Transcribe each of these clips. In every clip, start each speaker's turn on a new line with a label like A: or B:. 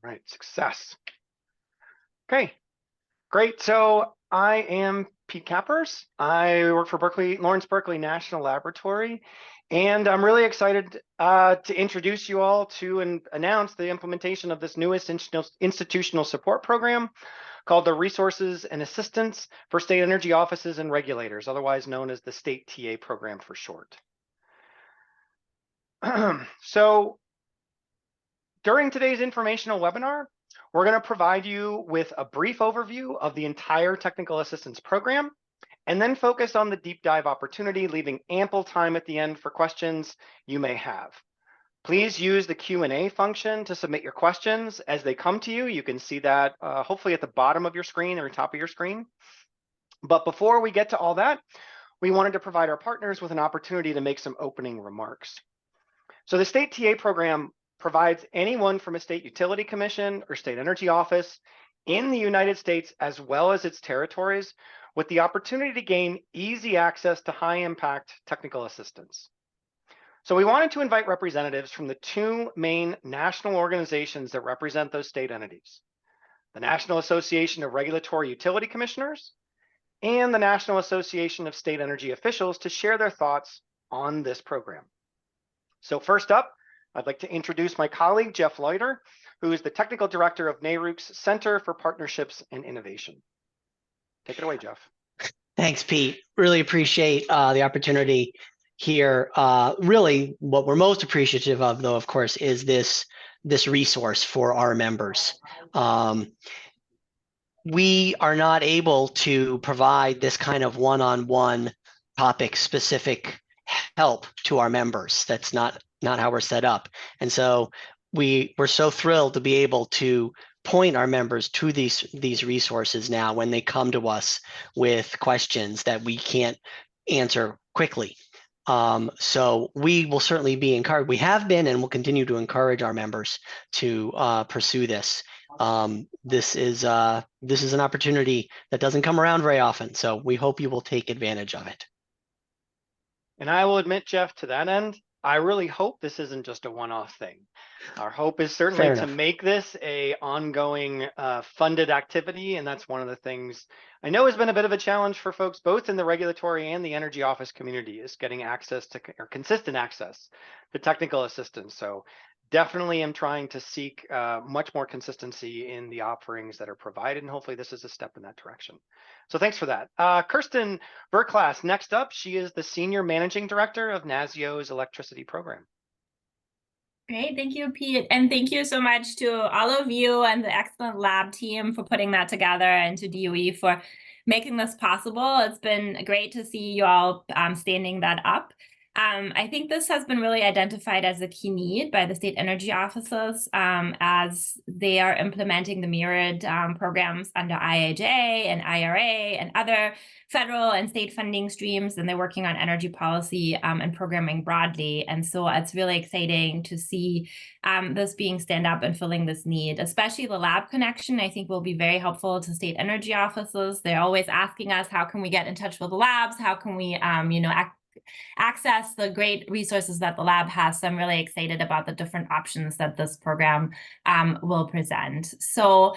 A: Right, success. Okay, great. So I am Pete Kappers. I work for Lawrence Berkeley National Laboratory, and I'm really excited to introduce you all to and announce the implementation of this newest institutional support program called the Resources and Assistance for State Energy Offices and Regulators, otherwise known as the State TA program for short. So during today's informational webinar, we're going to provide you with a brief overview of the entire technical assistance program, and then focus on the deep dive opportunity, leaving ample time at the end for questions you may have. Please use the Q&A function to submit your questions as they come to you. You can see that hopefully at the bottom of your screen or top of your screen. But before we get to all that, we wanted to provide our partners with an opportunity to make some opening remarks. So the State TA program provides anyone from a state utility commission or state energy office in the United States, as well as its territories, with the opportunity to gain easy access to high impact technical assistance. So we wanted to invite representatives from the two main national organizations that represent those state entities, the National Association of Regulatory Utility Commissioners and the National Association of State Energy Officials, to share their thoughts on this program. So first up, I'd like to introduce my colleague, Jeff Leuter, who is the Technical Director of NARUC's Center for Partnerships and Innovation. Take it away, Jeff.
B: Thanks, Pete. Really appreciate the opportunity here. Really, what we're most appreciative of, though, of course, is this resource for our members. We are not able to provide this kind of one-on-one topic-specific help to our members. That's not how we're set up. And so we're so thrilled to be able to point our members to these resources now when they come to us with questions that we can't answer quickly. So we will certainly be encouraged. We have been and will continue to encourage our members to pursue this. This is an opportunity that doesn't come around very often. So we hope you will take advantage of it.
A: And I will admit, Jeff, to that end, I really hope this isn't just a one-off thing. Our hope is certainly to make this a ongoing funded activity, and that's one of the things I know has been a bit of a challenge for folks both in the regulatory and the energy office community, is getting access to, or consistent access to, technical assistance. So definitely am trying to seek much more consistency in the offerings that are provided, and hopefully this is a step in that direction. So thanks for that. Kirsten Verklaas, next up. She is the Senior Managing Director of NASIO's Electricity Program.
C: Great, thank you, Pete. And thank you so much to all of you and the excellent lab team for putting that together, and to DOE for making this possible. It's been great to see you all standing that up. I think this has been really identified as a key need by the state energy offices as they are implementing the myriad programs under IIJA and IRA and other federal and state funding streams, and they're working on energy policy and programming broadly. And so it's really exciting to see this being stand up and filling this need, especially the lab connection. I think will be very helpful to state energy offices. They're always asking us, how can we get in touch with the labs? How can we, access the great resources that the lab has? So I'm really excited about the different options that this program will present. So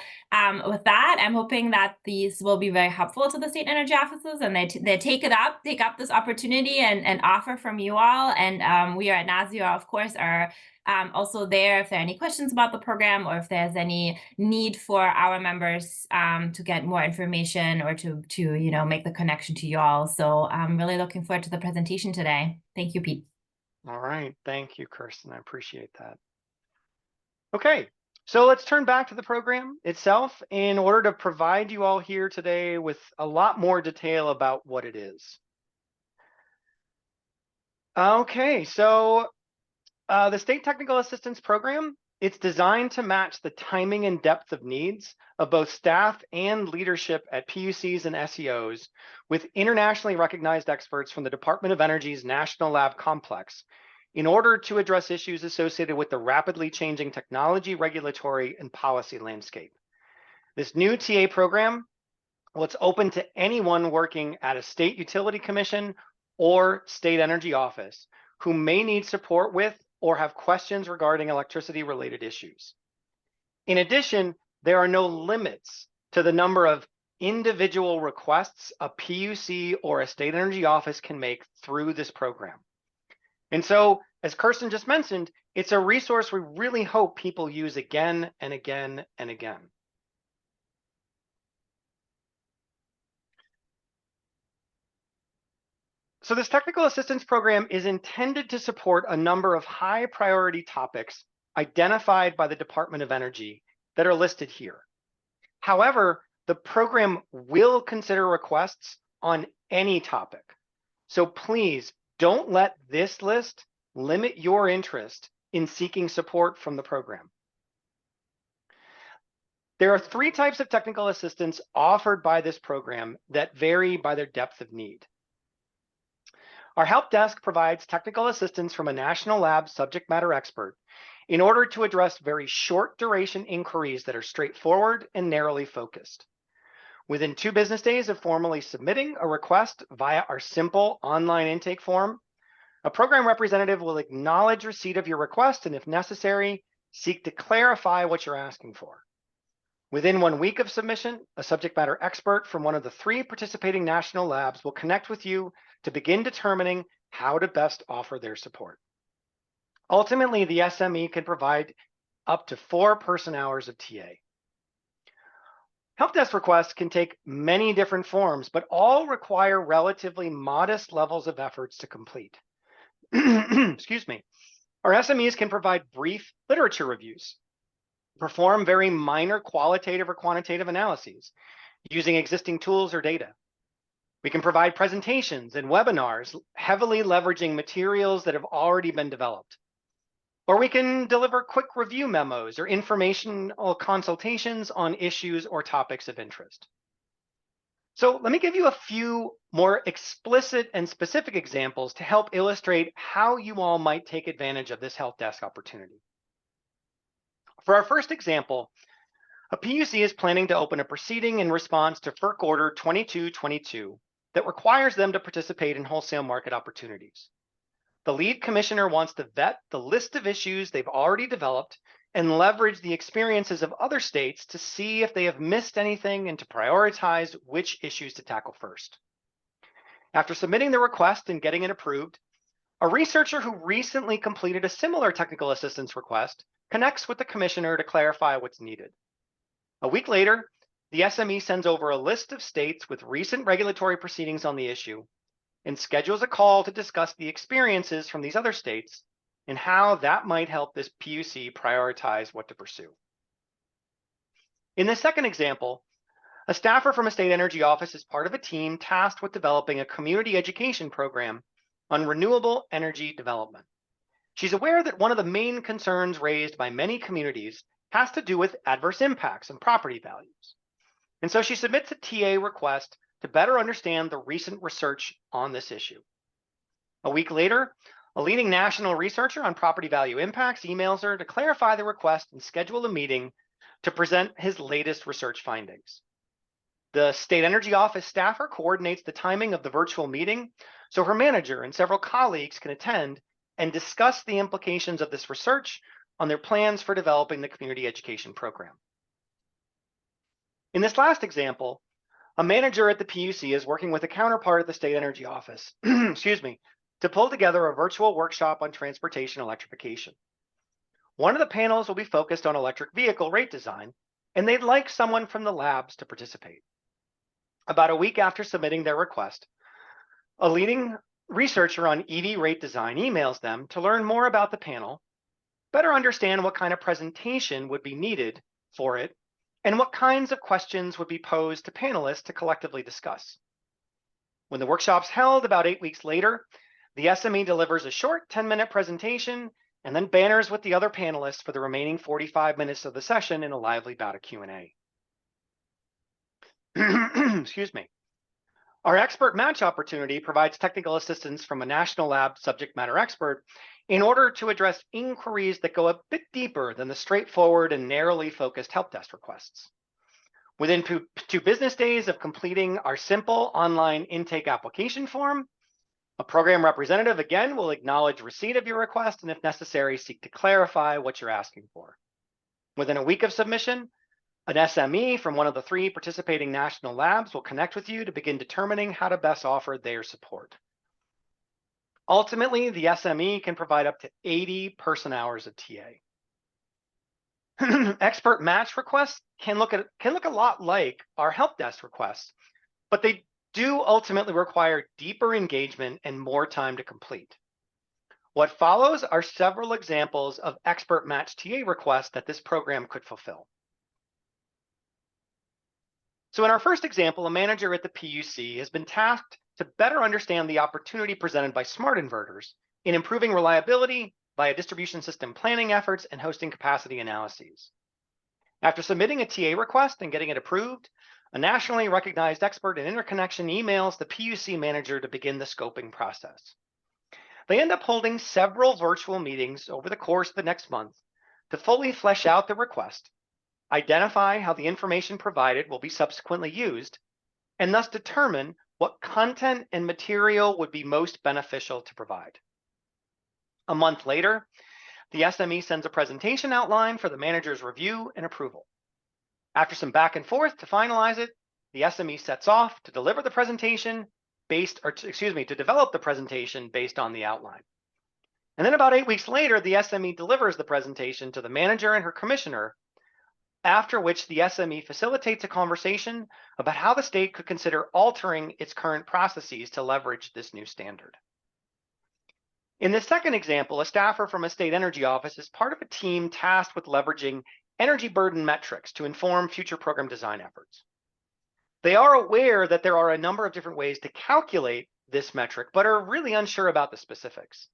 C: with that, I'm hoping that these will be very helpful to the state energy offices, and they take up this opportunity and offer from you all. And we are at NASIO, of course, are also there if there are any questions about the program, or if there's any need for our members to get more information, or to make the connection to you all. So I'm really looking forward to the presentation today. Thank you, Pete.
A: All right, thank you, Kirsten. I appreciate that. Okay, so let's turn back to the program itself in order to provide you all here today with a lot more detail about what it is. Okay, so the State Technical Assistance Program, it's designed to match the timing and depth of needs of both staff and leadership at PUCs and SEOs with internationally recognized experts from the Department of Energy's National Lab Complex in order to address issues associated with the rapidly changing technology, regulatory, and policy landscape. This new TA program, well, it's open to anyone working at a state utility commission or state energy office who may need support with or have questions regarding electricity-related issues. In addition, there are no limits to the number of individual requests a PUC or a state energy office can make through this program. And so, as Kirsten just mentioned, it's a resource we really hope people use again and again and again. So this technical assistance program is intended to support a number of high priority topics identified by the Department of Energy that are listed here. However, the program will consider requests on any topic. So please don't let this list limit your interest in seeking support from the program. There are 3 types of technical assistance offered by this program that vary by their depth of need. Our help desk provides technical assistance from a national lab subject matter expert in order to address very short duration inquiries that are straightforward and narrowly focused. Within 2 business days of formally submitting a request via our simple online intake form, a program representative will acknowledge receipt of your request and, if necessary, seek to clarify what you're asking for. Within 1 week of submission, a subject matter expert from one of the 3 participating national labs will connect with you to begin determining how to best offer their support. Ultimately, the SME can provide up to 4 person-hours of TA. Help desk requests can take many different forms, but all require relatively modest levels of efforts to complete. Excuse me. Our SMEs can provide brief literature reviews, perform very minor qualitative or quantitative analyses using existing tools or data. We can provide presentations and webinars heavily leveraging materials that have already been developed. Or we can deliver quick review memos or informational consultations on issues or topics of interest. So let me give you a few more explicit and specific examples to help illustrate how you all might take advantage of this help desk opportunity. For our first example, a PUC is planning to open a proceeding in response to FERC Order 2222 that requires them to participate in wholesale market opportunities. The lead commissioner wants to vet the list of issues they've already developed and leverage the experiences of other states to see if they have missed anything and to prioritize which issues to tackle first. After submitting the request and getting it approved, a researcher who recently completed a similar technical assistance request connects with the commissioner to clarify what's needed. A week later, the SME sends over a list of states with recent regulatory proceedings on the issue and schedules a call to discuss the experiences from these other states and how that might help this PUC prioritize what to pursue. In the second example, a staffer from a state energy office is part of a team tasked with developing a community education program on renewable energy development. She's aware that one of the main concerns raised by many communities has to do with adverse impacts on property values. And so she submits a TA request to better understand the recent research on this issue. A week later, a leading national researcher on property value impacts emails her to clarify the request and schedule a meeting to present his latest research findings. The state energy office staffer coordinates the timing of the virtual meeting so her manager and several colleagues can attend and discuss the implications of this research on their plans for developing the community education program. In this last example, a manager at the PUC is working with a counterpart at the state energy office, excuse me, to pull together a virtual workshop on transportation electrification. One of the panels will be focused on electric vehicle rate design, and they'd like someone from the labs to participate. About a week after submitting their request, a leading researcher on EV rate design emails them to learn more about the panel, better understand what kind of presentation would be needed for it, and what kinds of questions would be posed to panelists to collectively discuss. When the workshop's held about 8 weeks later, the SME delivers a short 10-minute presentation and then banners with the other panelists for the remaining 45 minutes of the session in a lively bout of Q&A. Excuse me. Our expert match opportunity provides technical assistance from a national lab subject matter expert in order to address inquiries that go a bit deeper than the straightforward and narrowly focused help desk requests. Within 2 business days of completing our simple online intake application form, a program representative again will acknowledge receipt of your request and, if necessary, seek to clarify what you're asking for. Within a week of submission, an SME from one of the 3 participating national labs will connect with you to begin determining how to best offer their support. Ultimately, the SME can provide up to 80 person-hours of TA. Expert match requests can look a lot like our help desk requests, but they do ultimately require deeper engagement and more time to complete. What follows are several examples of expert match TA requests that this program could fulfill. So in our first example, a manager at the PUC has been tasked to better understand the opportunity presented by smart inverters in improving reliability via distribution system planning efforts and hosting capacity analyses. After submitting a TA request and getting it approved, a nationally recognized expert in interconnection emails the PUC manager to begin the scoping process. They end up holding several virtual meetings over the course of the next month to fully flesh out the request, identify how the information provided will be subsequently used, and thus determine what content and material would be most beneficial to provide. A month later, the SME sends a presentation outline for the manager's review and approval. After some back and forth to finalize it, the SME sets off to deliver the presentation to develop the presentation based on the outline. And then about 8 weeks later, the SME delivers the presentation to the manager and her commissioner, after which the SME facilitates a conversation about how the state could consider altering its current processes to leverage this new standard. In this second example, a staffer from a state energy office is part of a team tasked with leveraging energy burden metrics to inform future program design efforts. They are aware that there are a number of different ways to calculate this metric, but are really unsure about the specifics.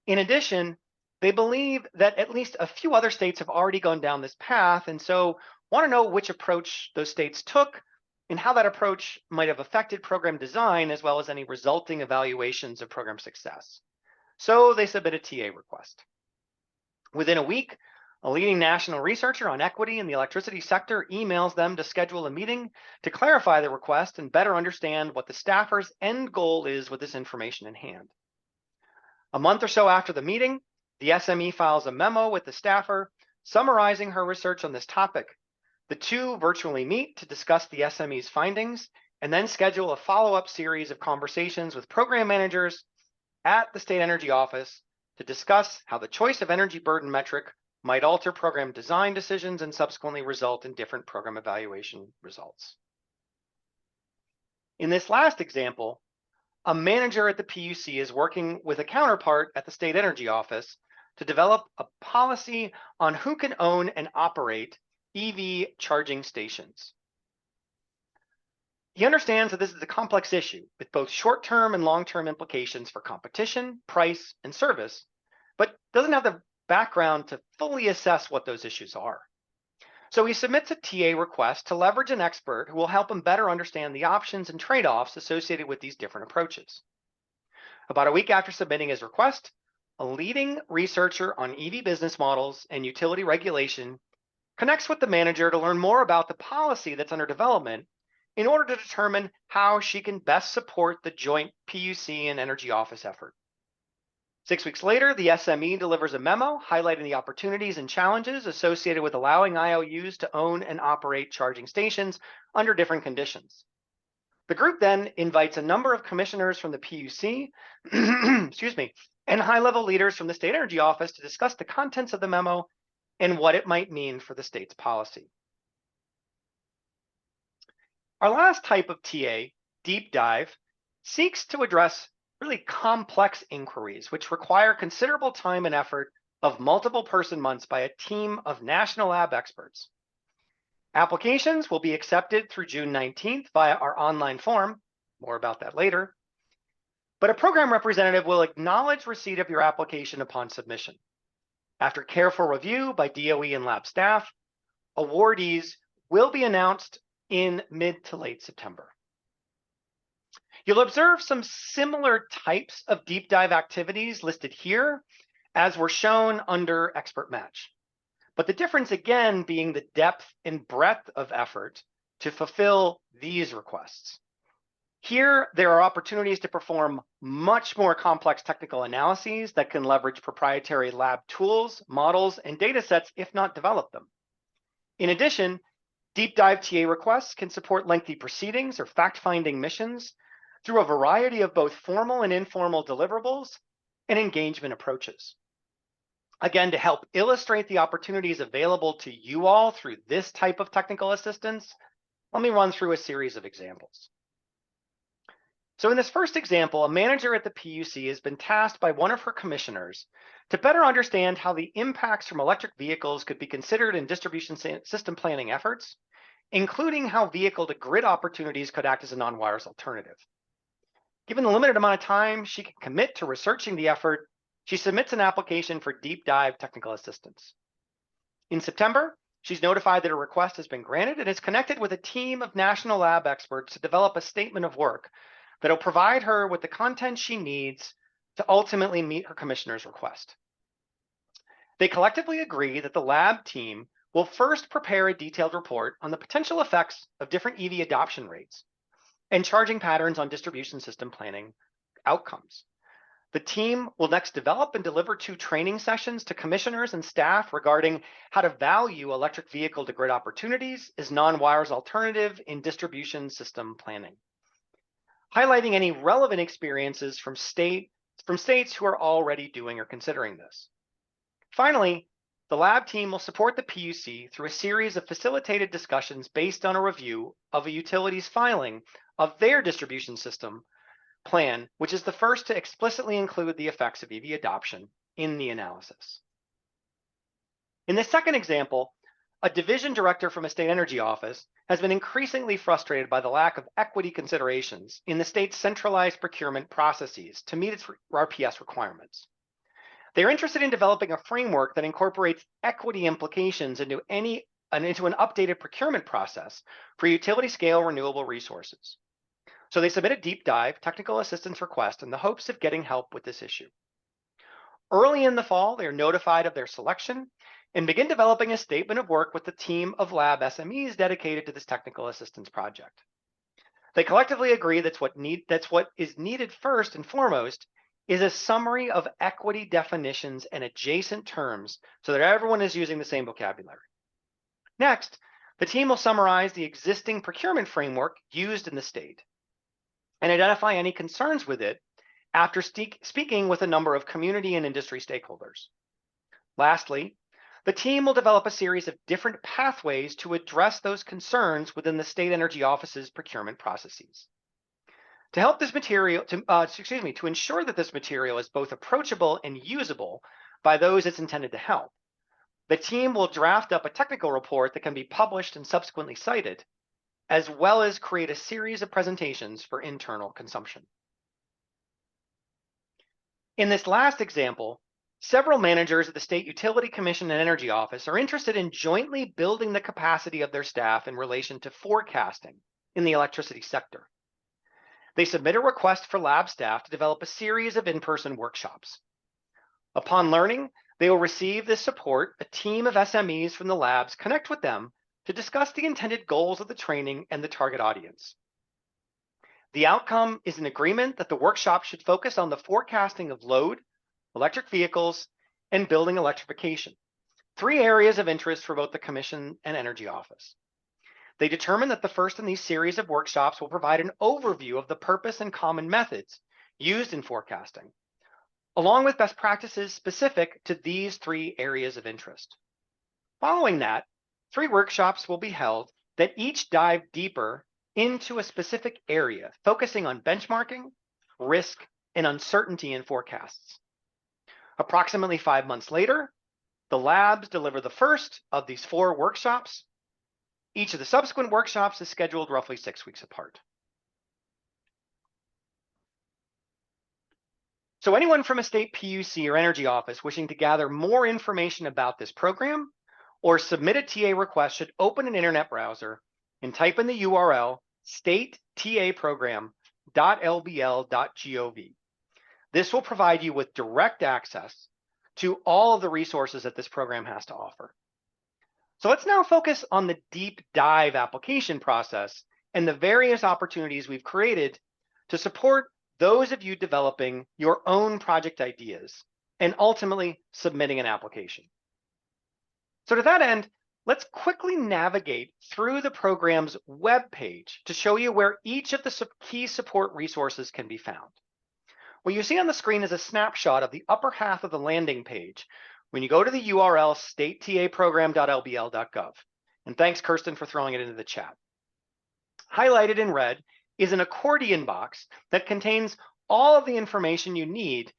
A: In addition, they believe that at least a few other states have already gone down this path, and so want to know which approach those states took and how that approach might have affected program design, as well as any resulting evaluations of program success. So they submit a TA request. Within a week, a leading national researcher on equity in the electricity sector emails them to schedule a meeting to clarify the request and better understand what the staffer's end goal is with this information in hand. A month or so after the meeting, the SME files a memo with the staffer summarizing her research on this topic. The 2 virtually meet to discuss the SME's findings and then schedule a follow-up series of conversations with program managers at the state energy office to discuss how the choice of energy burden metric might alter program design decisions and subsequently result in different program evaluation results. In this last example, a manager at the PUC is working with a counterpart at the state energy office to develop a policy on who can own and operate EV charging stations. He understands that this is a complex issue with both short-term and long-term implications for competition, price, and service, but doesn't have the background to fully assess what those issues are. So he submits a TA request to leverage an expert who will help him better understand the options and trade-offs associated with these different approaches. About a week after submitting his request, a leading researcher on EV business models and utility regulation connects with the manager to learn more about the policy that's under development in order to determine how she can best support the joint PUC and energy office effort. 6 weeks later, the SME delivers a memo highlighting the opportunities and challenges associated with allowing IOUs to own and operate charging stations under different conditions. The group then invites a number of commissioners from the PUC, and high-level leaders from the state energy office to discuss the contents of the memo and what it might mean for the state's policy. Our last type of TA, deep dive, seeks to address really complex inquiries, which require considerable time and effort of multiple person months by a team of national lab experts. Applications will be accepted through June 19th via our online form, more about that later, but a program representative will acknowledge receipt of your application upon submission. After careful review by DOE and lab staff, awardees will be announced in mid to late September. You'll observe some similar types of deep dive activities listed here as were shown under Expert Match, but the difference again being the depth and breadth of effort to fulfill these requests. Here, there are opportunities to perform much more complex technical analyses that can leverage proprietary lab tools, models, and data sets, if not develop them. In addition, deep dive TA requests can support lengthy proceedings or fact-finding missions through a variety of both formal and informal deliverables and engagement approaches. Again, to help illustrate the opportunities available to you all through this type of technical assistance, let me run through a series of examples. So in this first example, a manager at the PUC has been tasked by one of her commissioners to better understand how the impacts from electric vehicles could be considered in distribution system planning efforts, including how vehicle-to-grid opportunities could act as a non-wires alternative. Given the limited amount of time she can commit to researching the effort, she submits an application for deep dive technical assistance. In September, she's notified that her request has been granted and is connected with a team of National Lab experts to develop a statement of work that will provide her with the content she needs to ultimately meet her commissioner's request. They collectively agree that the lab team will first prepare a detailed report on the potential effects of different EV adoption rates and charging patterns on distribution system planning outcomes. The team will next develop and deliver 2 training sessions to commissioners and staff regarding how to value electric vehicle to grid opportunities as non-wires alternative in distribution system planning, highlighting any relevant experiences from states who are already doing or considering this. Finally, the lab team will support the PUC through a series of facilitated discussions based on a review of a utility's filing of their distribution system plan, which is the first to explicitly include the effects of EV adoption in the analysis. In the second example, a division director from a state energy office has been increasingly frustrated by the lack of equity considerations in the state's centralized procurement processes to meet its RPS requirements. They're interested in developing a framework that incorporates equity implications into an updated procurement process for utility scale renewable resources. So they submit a deep dive technical assistance request in the hopes of getting help with this issue. Early in the fall, they are notified of their selection and begin developing a statement of work with the team of lab SMEs dedicated to this technical assistance project. They collectively agree that's what is needed first and foremost is a summary of equity definitions and adjacent terms so that everyone is using the same vocabulary. Next, the team will summarize the existing procurement framework used in the state and identify any concerns with it after speaking with a number of community and industry stakeholders. Lastly, the team will develop a series of different pathways to address those concerns within the state energy office's procurement processes. To help this material, to ensure that this material is both approachable and usable by those it's intended to help, the team will draft up a technical report that can be published and subsequently cited, as well as create a series of presentations for internal consumption. In this last example, several managers at the State Utility Commission and Energy Office are interested in jointly building the capacity of their staff in relation to forecasting in the electricity sector. They submit a request for lab staff to develop a series of in-person workshops. Upon learning they will receive this support, a team of SMEs from the labs connect with them to discuss the intended goals of the training and the target audience. The outcome is an agreement that the workshop should focus on the forecasting of load, electric vehicles, and building electrification, 3 areas of interest for both the Commission and Energy Office. They determine that the first in these series of workshops will provide an overview of the purpose and common methods used in forecasting, along with best practices specific to these 3 areas of interest. Following that, 3 workshops will be held that each dive deeper into a specific area, focusing on benchmarking, risk, and uncertainty in forecasts. Approximately 5 months later, the labs deliver the first of these 4 workshops. Each of the subsequent workshops is scheduled roughly 6 weeks apart. So anyone from a state PUC or energy office wishing to gather more information about this program or submit a TA request should open an internet browser and type in the URL state-ta-program.lbl.gov. This will provide you with direct access to all of the resources that this program has to offer. So let's now focus on the deep dive application process and the various opportunities we've created to support those of you developing your own project ideas and ultimately submitting an application. So to that end, let's quickly navigate through the program's web page to show you where each of the key support resources can be found. What you see on the screen is a snapshot of the upper half of the landing page when you go to the URL statetaprogram.lbl.gov. And thanks, Kirsten, for throwing it into the chat. Highlighted in red is an accordion box that contains all of the information you need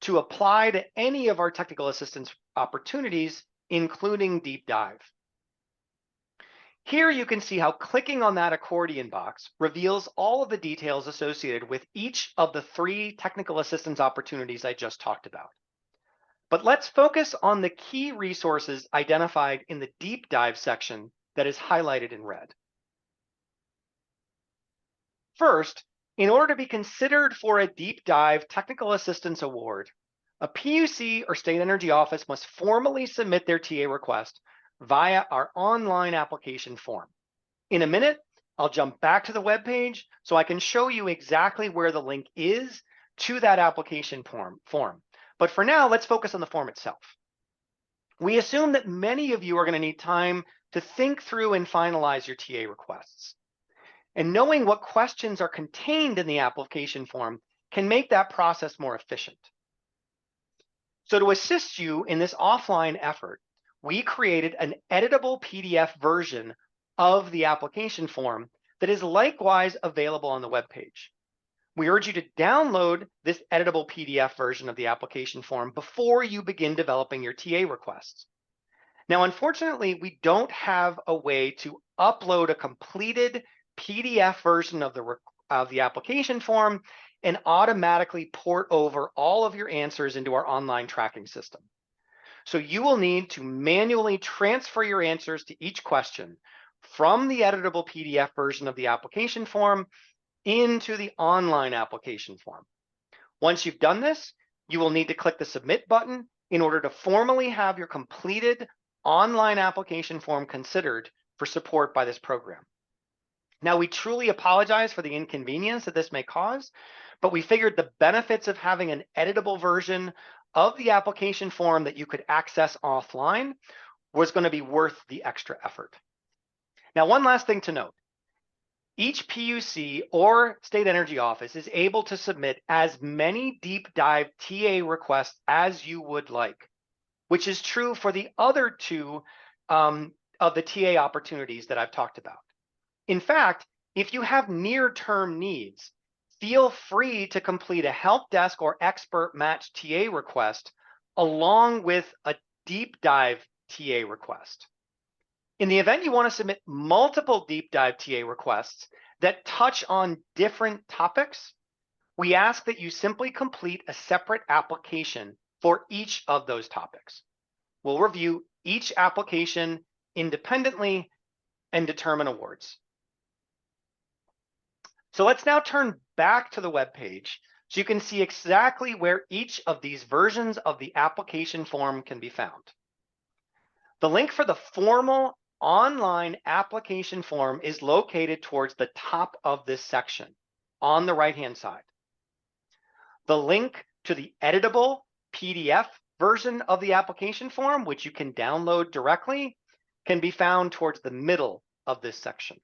A: to apply to any of our technical assistance opportunities, including Deep Dive. Here you can see how clicking on that accordion box reveals all of the details associated with each of the 3 technical assistance opportunities I just talked about. But let's focus on the key resources identified in the Deep Dive section that is highlighted in red. First, in order to be considered for a Deep Dive Technical Assistance Award, a PUC or state energy office must formally submit their TA request via our online application form. In a minute, I'll jump back to the web page so I can show you exactly where the link is to that application form. But for now, let's focus on the form itself. We assume that many of you are going to need time to think through and finalize your TA requests. And knowing what questions are contained in the application form can make that process more efficient. So to assist you in this offline effort, we created an editable PDF version of the application form that is likewise available on the web page. We urge you to download this editable PDF version of the application form before you begin developing your TA requests. Now, unfortunately, we don't have a way to upload a completed PDF version of the application form and automatically port over all of your answers into our online tracking system. So you will need to manually transfer your answers to each question from the editable PDF version of the application form into the online application form. Once you've done this, you will need to click the Submit button in order to formally have your completed online application form considered for support by this program. Now, we truly apologize for the inconvenience that this may cause, but we figured the benefits of having an editable version of the application form that you could access offline was going to be worth the extra effort. Now, one last thing to note. Each PUC or state energy office is able to submit as many deep dive TA requests as you would like, which is true for the other 2 of the TA opportunities that I've talked about. In fact, if you have near-term needs, feel free to complete a help desk or expert match TA request along with a deep dive TA request. In the event you want to submit multiple deep dive TA requests that touch on different topics, we ask that you simply complete a separate application for each of those topics. We'll review each application independently and determine awards. So let's now turn back to the web page so you can see exactly where each of these versions of the application form can be found. The link for the formal online application form is located towards the top of this section on the right-hand side. The link to the editable PDF version of the application form, which you can download directly, can be found towards the middle of this section.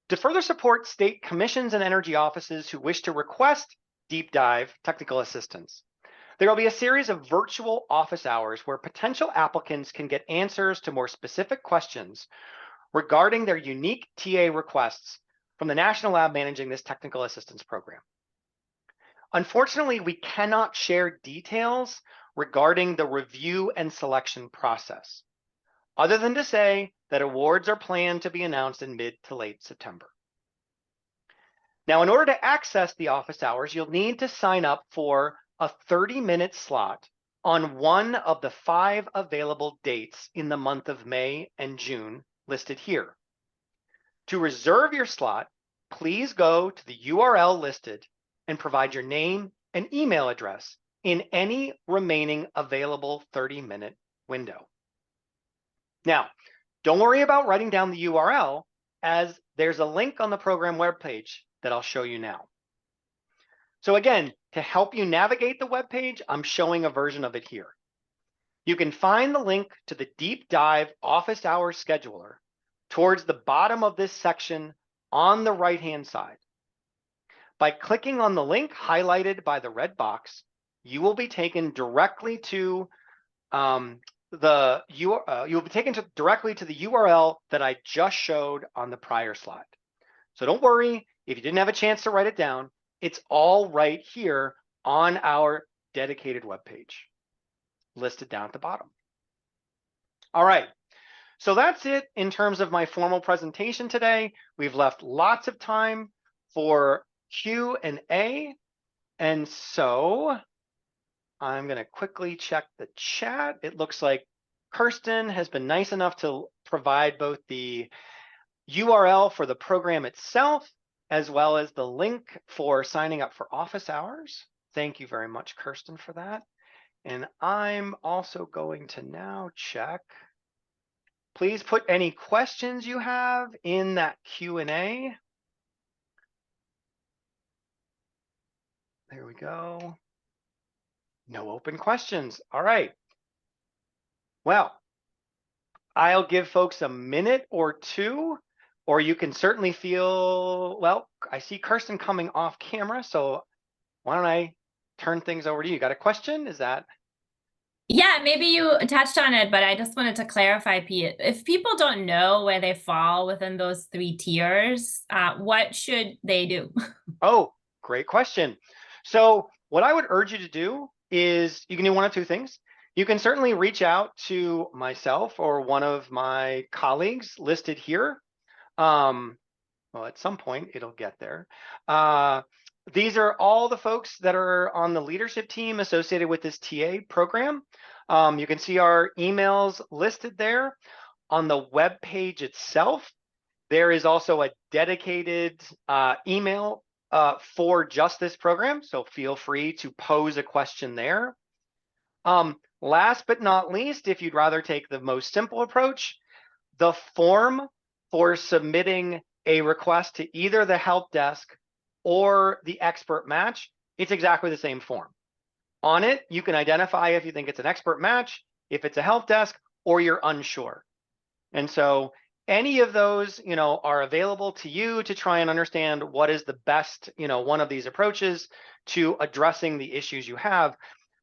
A: To further support state commissions and energy offices who wish to request deep dive technical assistance, there will be a series of virtual office hours where potential applicants can get answers to more specific questions regarding their unique TA requests from the National Lab managing this technical assistance program. Unfortunately, we cannot share details regarding the review and selection process, other than to say that awards are planned to be announced in mid to late September. Now, in order to access the office hours, you'll need to sign up for a 30-minute slot on one of the 5 available dates in the month of May and June listed here. To reserve your slot, please go to the URL listed and provide your name and email address in any remaining available 30-minute window. Now, don't worry about writing down the URL, as there's a link on the program webpage that I'll show you now. So again, to help you navigate the webpage, I'm showing a version of it here. You can find the link to the deep dive office hours scheduler towards the bottom of this section on the right-hand side. By clicking on the link highlighted by the red box, you will be taken directly to directly to the URL that I just showed on the prior slide. So don't worry if you didn't have a chance to write it down. It's all right here on our dedicated webpage, listed down at the bottom. All right, so that's it in terms of my formal presentation today. We've left lots of time for Q&A, and so I'm going to quickly check the chat. It looks like Kirsten has been nice enough to provide both the URL for the program itself, as well as the link for signing up for office hours. Thank you very much, Kirsten, for that. And I'm also going to now check. Please put any questions you have in that Q&A. There we go. No open questions. All right. Well, I'll give folks a minute or two, or you can certainly feel, well, I see Kirsten coming off camera, so why don't I turn things over to you? Got a question? Is that?
C: Yeah, maybe you touched on it, but I just wanted to clarify, Pete. If people don't know where they fall within those 3 tiers, what should they do?
A: Oh, great question. So what I would urge you to do is you can do one of two things. You can certainly reach out to myself or one of my colleagues listed here. Well, at some point it'll get there. These are all the folks that are on the leadership team associated with this TA program. You can see our emails listed there. On the web page itself, there is also a dedicated email for just this program, so feel free to pose a question there. Last but not least, if you'd rather take the most simple approach, the form for submitting a request to either the help desk or the expert match, it's exactly the same form. On it, you can identify if you think it's an expert match, if it's a help desk, or you're unsure. And so any of those, are available to you to try and understand what is the best, one of these approaches to addressing the issues you have.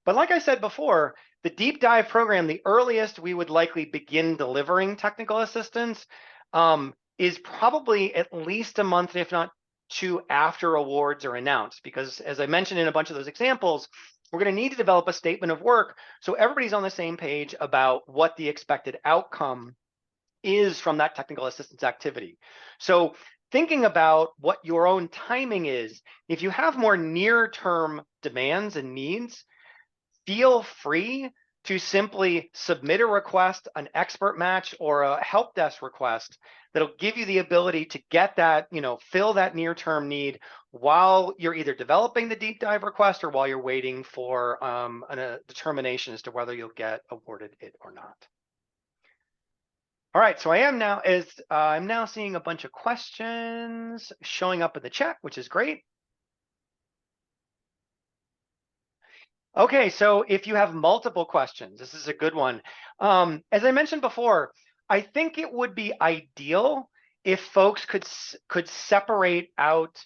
A: But like I said before, the deep dive program, the earliest we would likely begin delivering technical assistance is probably at least a month, if not 2, after awards are announced. Because as I mentioned in a bunch of those examples, we're going to need to develop a statement of work so everybody's on the same page about what the expected outcome is from that technical assistance activity. So thinking about what your own timing is, if you have more near-term demands and needs, feel free to simply submit a request, an expert match, or a help desk request that'll give you the ability to get that, fill that near-term need while you're either developing the deep dive request or while you're waiting for a determination as to whether you'll get awarded it or not. All right, so I'm now seeing a bunch of questions showing up in the chat, which is great. Okay, so if you have multiple questions, this is a good one. As I mentioned before, I think it would be ideal if folks could separate out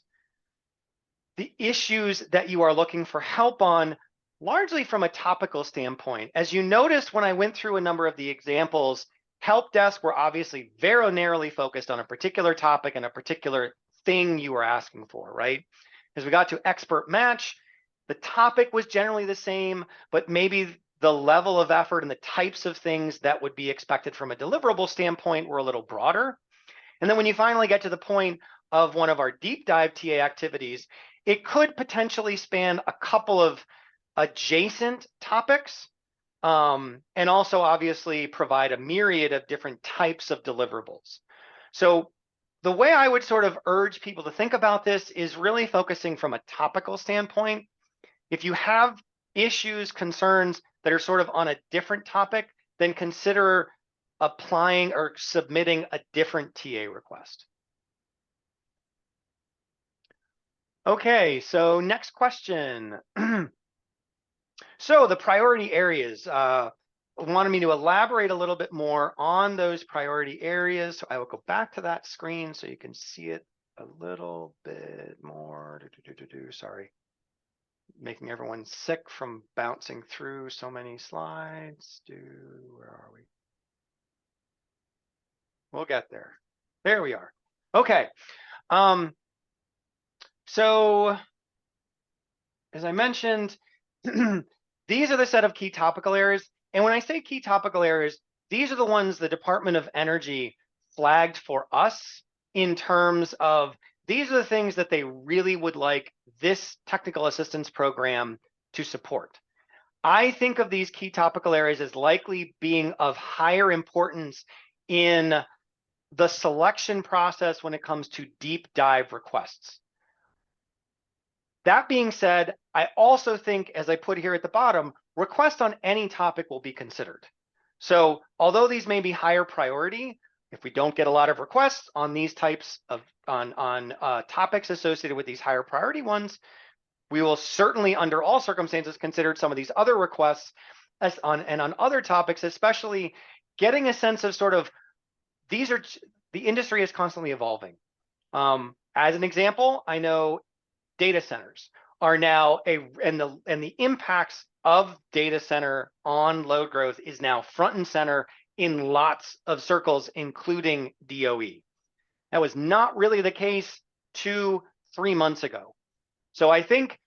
A: the issues that you are looking for help on, largely from a topical standpoint. As you noticed when I went through a number of the examples, help desk were obviously very narrowly focused on a particular topic and a particular thing you were asking for, right? As we got to expert match, the topic was generally the same, but maybe the level of effort and the types of things that would be expected from a deliverable standpoint were a little broader. And then when you finally get to the point of one of our deep dive TA activities, it could potentially span a couple of adjacent topics, and also obviously provide a myriad of different types of deliverables. So the way I would sort of urge people to think about this is really focusing from a topical standpoint. If you have issues, concerns that are sort of on a different topic, then consider applying or submitting a different TA request. Okay, so next question. So the priority areas, wanted me to elaborate a little bit more on those priority areas. So I will go back to that screen so you can see it a little bit more. Sorry, making everyone sick from bouncing through so many slides. Where are we? We'll get there. There we are. Okay. So as I mentioned, these are the set of key topical areas. And when I say key topical areas, these are the ones the Department of Energy flagged for us in terms of these are the things that they really would like this technical assistance program to support. I think of these key topical areas as likely being of higher importance in the selection process when it comes to deep dive requests. That being said, I also think, as I put here at the bottom, requests on any topic will be considered. So although these may be higher priority, if we don't get a lot of requests on these types of topics associated with these higher priority ones, we will certainly, under all circumstances, consider some of these other requests and on other topics, especially getting a sense of sort of the industry is constantly evolving. As an example, I know data centers are now and the impacts of data center on load growth is now front and center in lots of circles, including DOE. That was not really the case 2-3 months ago. So I think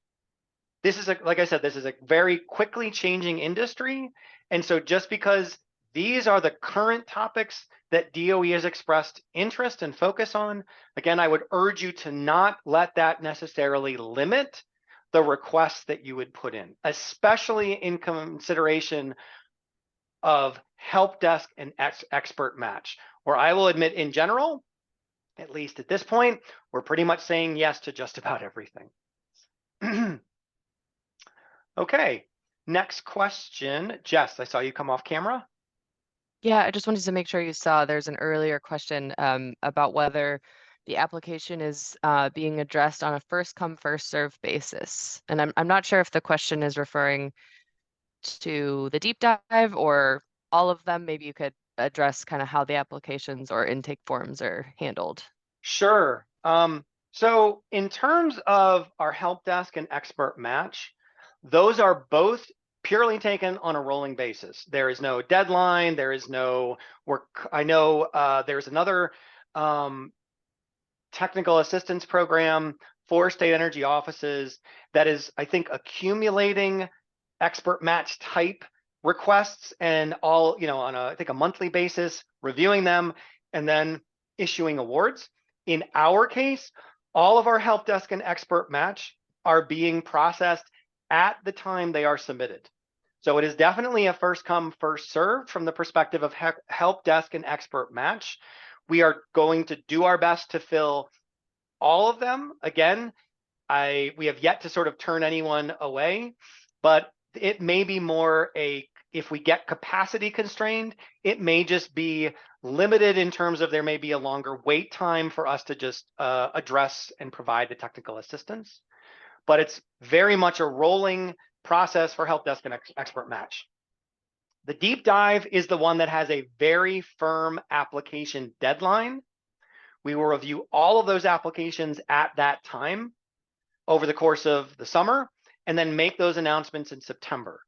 A: this is like I said, this is a very quickly changing industry. And so just because these are the current topics that DOE has expressed interest and focus on, again, I would urge you to not let that necessarily limit the requests that you would put in, especially in consideration of help desk and expert match, where I will admit in general, at least at this point, we're pretty much saying yes to just about everything. Okay, next question. Jess, I saw you come off camera.
D: Yeah, I just wanted to make sure you saw there's an earlier question about whether the application is being addressed on a first come, first serve basis. And I'm not sure if the question is referring to the deep dive or all of them. Maybe you could address kind of how the applications or intake forms are handled.
A: Sure. So in terms of our help desk and expert match, those are both purely taken on a rolling basis. There is no deadline. There is no work. I know there's another technical assistance program for state energy offices that is, I think, accumulating expert match type requests and all, on I think a monthly basis, reviewing them and then issuing awards. In our case, all of our help desk and expert match are being processed at the time they are submitted. So it is definitely a first come, first served from the perspective of help desk and expert match. We are going to do our best to fill all of them. Again, we have yet to sort of turn anyone away, but it may be more if we get capacity constrained, it may just be limited in terms of there may be a longer wait time for us to just address and provide the technical assistance. But it's very much a rolling process for help desk and expert match. The deep dive is the one that has a very firm application deadline. We will review all of those applications at that time over the course of the summer and then make those announcements in September.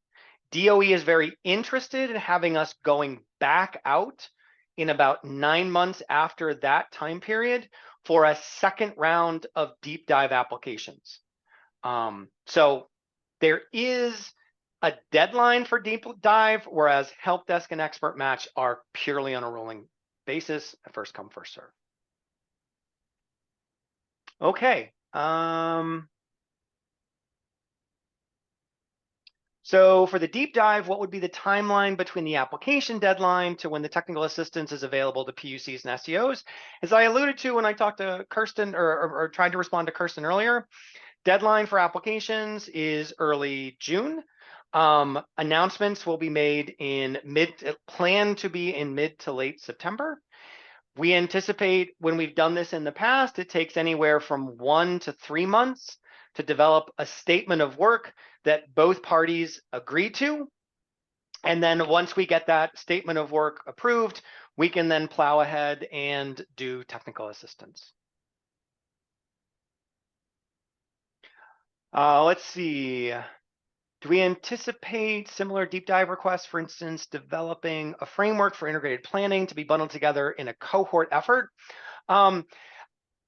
A: DOE is very interested in having us going back out in about 9 months after that time period for a second round of deep dive applications. So there is a deadline for deep dive, whereas help desk and expert match are purely on a rolling basis, first come, first serve. Okay. So for the deep dive, what would be the timeline between the application deadline to when the technical assistance is available to PUCs and SEOs? As I alluded to when I talked to Kirsten or tried to respond to Kirsten earlier, deadline for applications is early June. Announcements will be made planned to be in mid to late September. We anticipate when we've done this in the past, it takes anywhere from 1 to 3 months to develop a statement of work that both parties agree to. And then once we get that statement of work approved, we can then plow ahead and do technical assistance. Let's see. Do we anticipate similar deep dive requests, for instance, developing a framework for integrated planning to be bundled together in a cohort effort?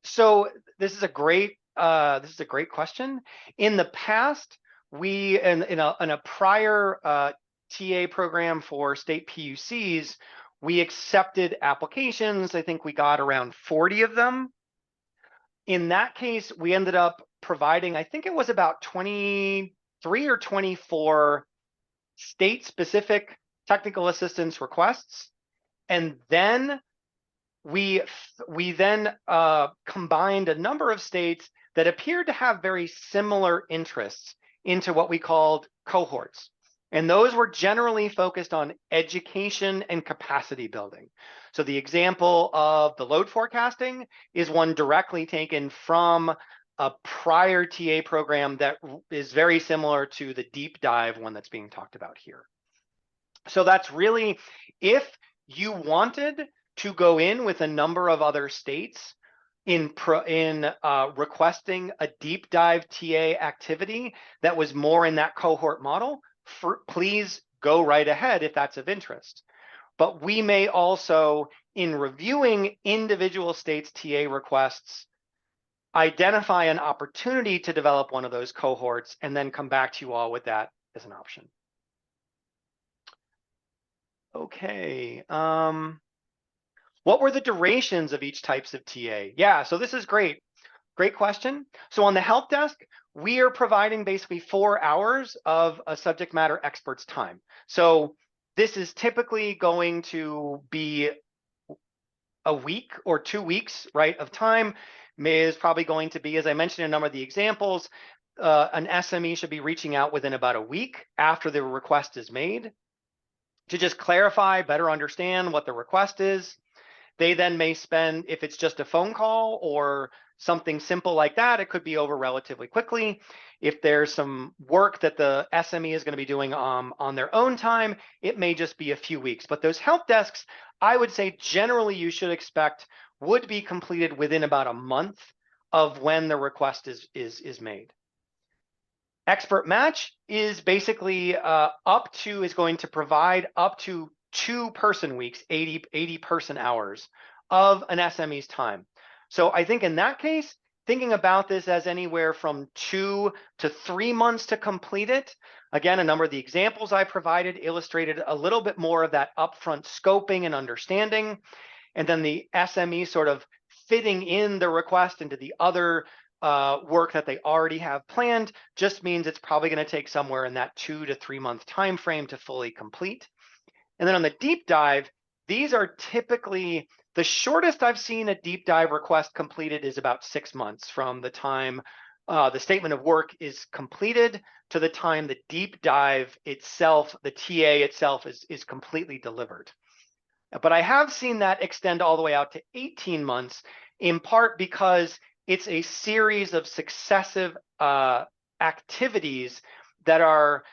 A: So this is a great question. In the past, we in a prior TA program for state PUCs, we accepted applications. I think we got around 40 of them. In that case, we ended up providing, I think it was about 23 or 24 state-specific technical assistance requests. And then we then combined a number of states that appeared to have very similar interests into what we called cohorts. And those were generally focused on education and capacity building. So the example of the load forecasting is one directly taken from a prior TA program that is very similar to the deep dive one that's being talked about here. So that's really, if you wanted to go in with a number of other states in requesting a deep dive TA activity that was more in that cohort model, please go right ahead if that's of interest. But we may also, in reviewing individual states' TA requests, identify an opportunity to develop one of those cohorts and then come back to you all with that as an option. Okay. What were the durations of each types of TA? Yeah, so this is great. Great question. So on the help desk, we are providing basically 4 hours of a subject matter expert's time. So this is typically going to be a week or 2 weeks, right, of time. Is probably going to be, as I mentioned in a number of the examples, an SME should be reaching out within about a week after the request is made to just clarify, better understand what the request is. They then may spend, if it's just a phone call or something simple like that, it could be over relatively quickly. If there's some work that the SME is going to be doing on their own time, it may just be a few weeks. But those help desks, I would say generally you should expect would be completed within about a month of when the request is made. Expert Match is basically is going to provide up to 2 person weeks, 80 person hours of an SME's time. So I think in that case, thinking about this as anywhere from 2 to 3 months to complete it. Again, a number of the examples I provided illustrated a little bit more of that upfront scoping and understanding. And then the SME sort of fitting in the request into the other work that they already have planned just means it's probably going to take somewhere in that 2 to 3 month time frame to fully complete. And then on the deep dive, these are typically, the shortest I've seen a deep dive request completed is about 6 months from the time the statement of work is completed to the time the deep dive itself, the TA itself is completely delivered. But I have seen that extend all the way out to 18 months, in part because it's a series of successive activities that are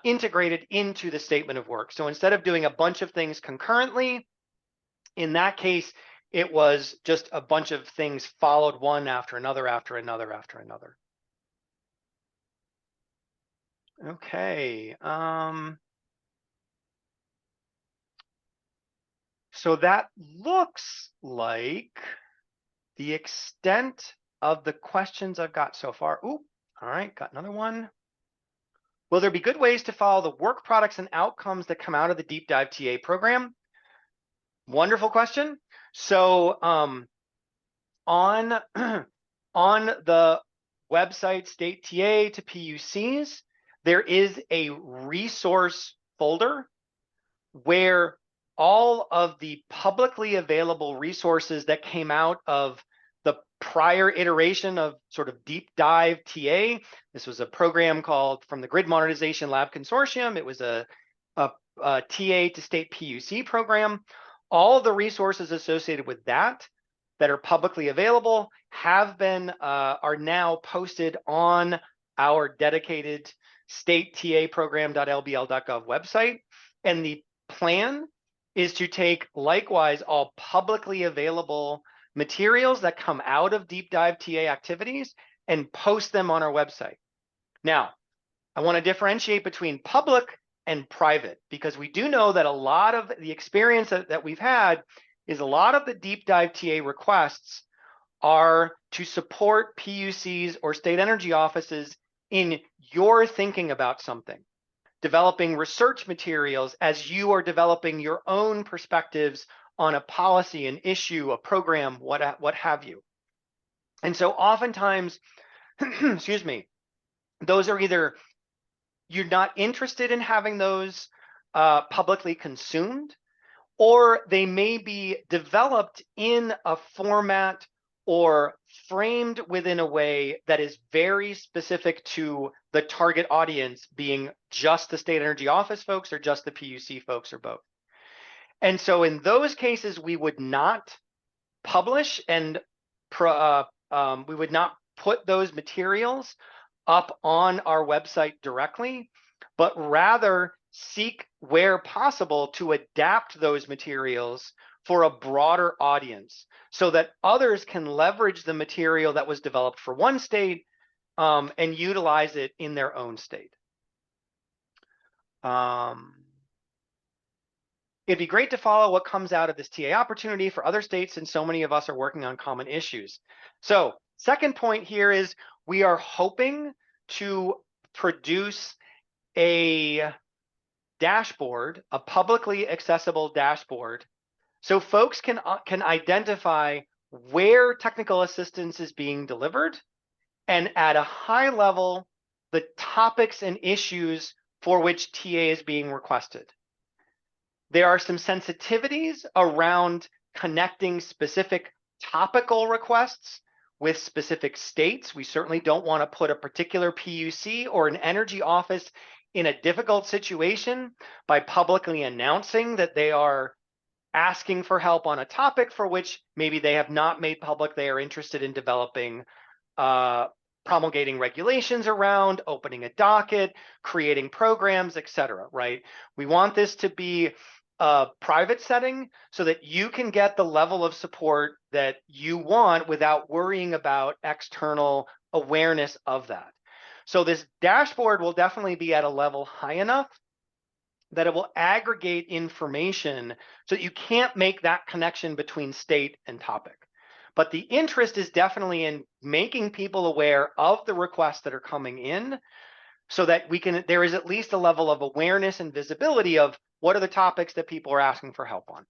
A: integrated into the statement of work. So instead of doing a bunch of things concurrently, in that case, it was just a bunch of things followed one after another, after another, after another. Okay. So that looks like the extent of the questions I've got so far. Ooh, all right, got another one. Will there be good ways to follow the work products and outcomes that come out of the deep dive TA program? Wonderful question. So on the website State TA to PUCs, there is a resource folder where all of the publicly available resources that came out of the prior iteration of sort of deep dive TA. This was a program called from the Grid Modernization Lab Consortium. It was a TA to state PUC program. All the resources associated with that are publicly available have been are now posted on our dedicated state TA program.lbl.gov website. And the plan is to take, likewise, all publicly available materials that come out of deep dive TA activities and post them on our website. Now, I want to differentiate between public and private, because we do know that a lot of the experience that we've had is a lot of the deep dive TA requests are to support PUCs or state energy offices in your thinking about something, developing research materials as you are developing your own perspectives on a policy, an issue, a program, what have you. And so oftentimes, excuse me, those are either you're not interested in having those publicly consumed, or they may be developed in a format or framed within a way that is very specific to the target audience, being just the state energy office folks or just the PUC folks or both. And so in those cases, we would not publish and we would not put those materials up on our website directly, but rather seek, where possible, to adapt those materials for a broader audience so that others can leverage the material that was developed for one state and utilize it in their own state. It'd be great to follow what comes out of this TA opportunity for other states, and so many of us are working on common issues. So second point here is we are hoping to produce a dashboard, a publicly accessible dashboard, so folks can identify where technical assistance is being delivered, and at a high level, the topics and issues for which TA is being requested. There are some sensitivities around connecting specific topical requests with specific states. We certainly don't want to put a particular PUC or an energy office in a difficult situation by publicly announcing that they are asking for help on a topic for which maybe they have not made public they are interested in developing, promulgating regulations around, opening a docket, creating programs, etc. Right? We want this to be a private setting so that you can get the level of support that you want without worrying about external awareness of that. So this dashboard will definitely be at a level high enough that it will aggregate information so that you can't make that connection between state and topic. But the interest is definitely in making people aware of the requests that are coming in so that there is at least a level of awareness and visibility of what are the topics that people are asking for help on?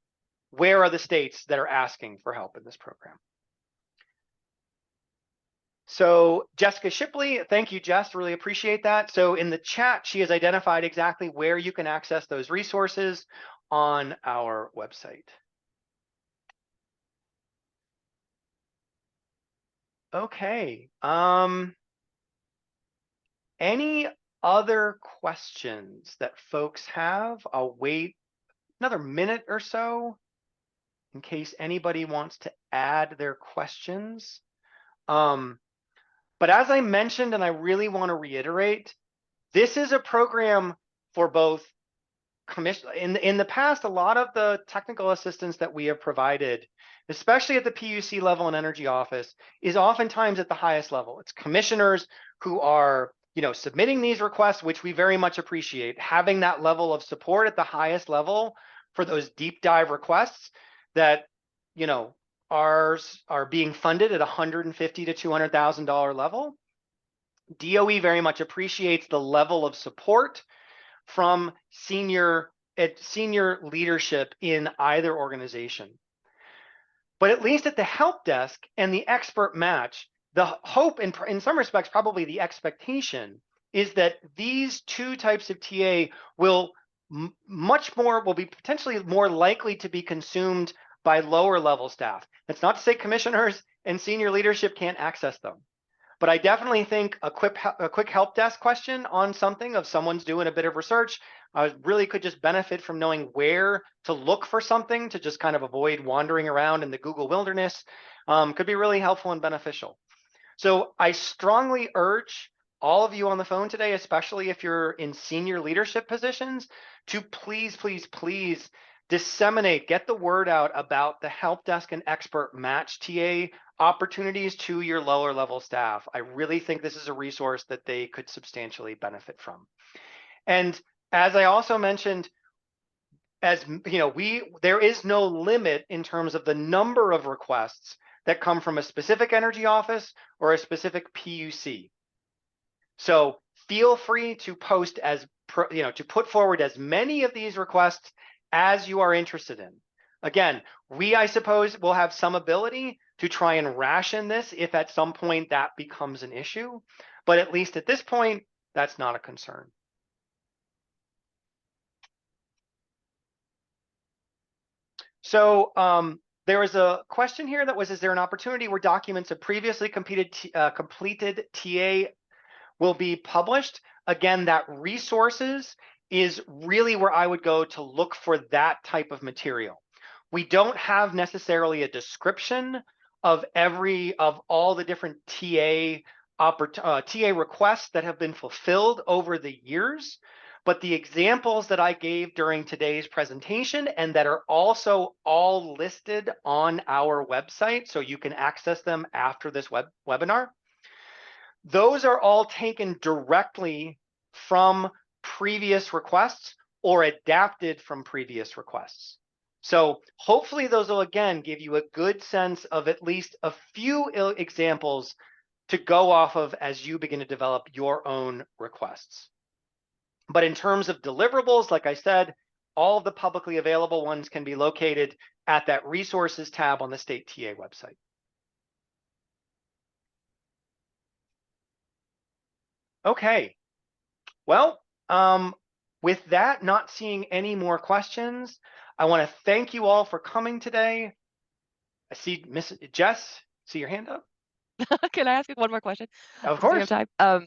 A: Where are the states that are asking for help in this program? So Jessica Shipley, thank you, Jess, really appreciate that. So in the chat, she has identified exactly where you can access those resources on our website. Okay, any other questions that folks have? I'll wait another minute or so in case anybody wants to add their questions. But as I mentioned, and I really want to reiterate, this is a program for both commission. In the past, a lot of the technical assistance that we have provided, especially at the PUC level and energy office, is oftentimes at the highest level. It's commissioners who are, submitting these requests, which we very much appreciate. Having that level of support at the highest level for those deep dive requests that, are being funded at $150,000 to $200,000 level. DOE very much appreciates the level of support from senior leadership in either organization. But at least at the help desk and the expert match, the hope, in some respects, probably the expectation, is that these two types of TA will be potentially more likely to be consumed by lower level staff. That's not to say commissioners and senior leadership can't access them. But I definitely think a quick help desk question on something, if someone's doing a bit of research, really could just benefit from knowing where to look for something to just kind of avoid wandering around in the Google wilderness, could be really helpful and beneficial. So I strongly urge all of you on the phone today, especially if you're in senior leadership positions, to please, please, please disseminate, get the word out about the help desk and expert match TA opportunities to your lower level staff. I really think this is a resource that they could substantially benefit from. And as I also mentioned, as you know, there is no limit in terms of the number of requests that come from a specific energy office or a specific PUC. So feel free to post to put forward as many of these requests as you are interested in. Again, I suppose, will have some ability to try and ration this if at some point that becomes an issue, but at least at this point, that's not a concern. So there was a question here that was, is there an opportunity where documents of previously completed TA will be published? Again, that resources is really where I would go to look for that type of material. We don't have necessarily a description of all the different TA requests that have been fulfilled over the years, but the examples that I gave during today's presentation and that are also all listed on our website, so you can access them after this webinar, those are all taken directly from previous requests or adapted from previous requests. So hopefully those will, again, give you a good sense of at least a few examples to go off of as you begin to develop your own requests. But in terms of deliverables, like I said, all of the publicly available ones can be located at that resources tab on the state TA website. Okay, well, with that, not seeing any more questions, I want to thank you all for coming today. I see Miss Jess, see your hand up?
D: Can I ask you one more question?
A: Of
D: Since we
A: course.
D: have time.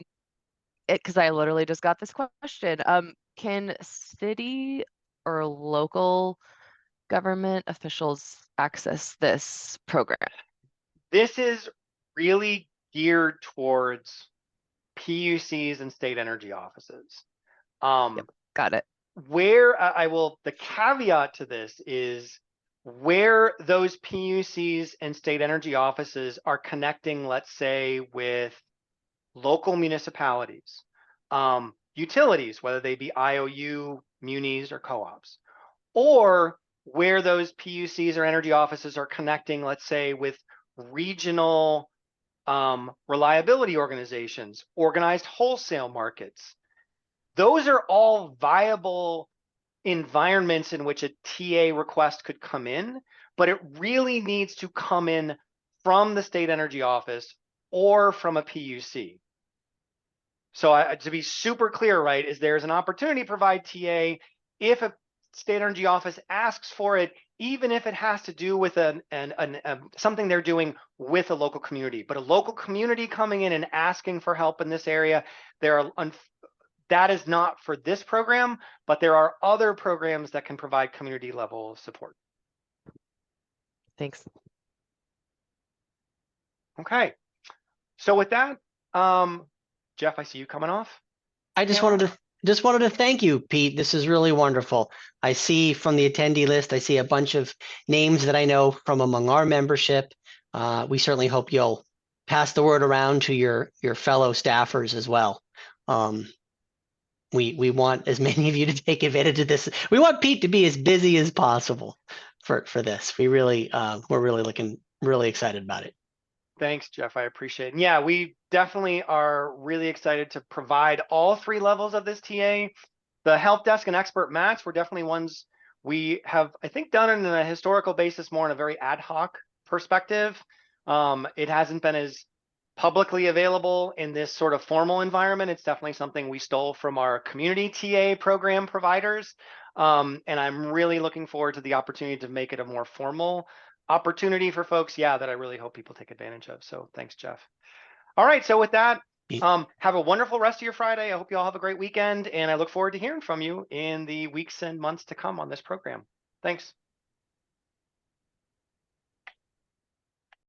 D: Because I literally just got this question. Can city or local government officials access this program?
A: This is really geared towards PUCs and state energy offices.
D: Yep, got it.
A: Where the caveat to this is where those PUCs and state energy offices are connecting, let's say, with local municipalities, utilities, whether they be IOU, munis, or co-ops, or where those PUCs or energy offices are connecting, let's say, with regional reliability organizations, organized wholesale markets. Those are all viable environments in which a TA request could come in, but it really needs to come in from the state energy office or from a PUC. So to be super clear, right, is there's an opportunity to provide TA if a state energy office asks for it, even if it has to do with something they're doing with a local community. But a local community coming in and asking for help in this area, that is not for this program, but there are other programs that can provide community level support.
D: Thanks.
A: Okay, so with that, Jeff, I see you coming off.
B: I just wanted to thank you, Pete. This is really wonderful. I see from the attendee list, I see a bunch of names that I know from among our membership. We certainly hope you'll pass the word around to your fellow staffers as well. We want as many of you to take advantage of this. We want Pete to be as busy as possible for this. We're really excited about it.
A: Thanks, Jeff. I appreciate it. And yeah, we definitely are really excited to provide all three levels of this TA. The help desk and expert match were definitely ones we have, I think, done in a historical basis, more in a very ad hoc perspective. It hasn't been as publicly available in this sort of formal environment. It's definitely something we stole from our community TA program providers. And I'm really looking forward to the opportunity to make it a more formal opportunity for folks, that I really hope people take advantage of. So thanks, Jeff. All right, so with that, have a wonderful rest of your Friday. I hope you all have a great weekend, and I look forward to hearing from you in the weeks and months to come on this program. Thanks.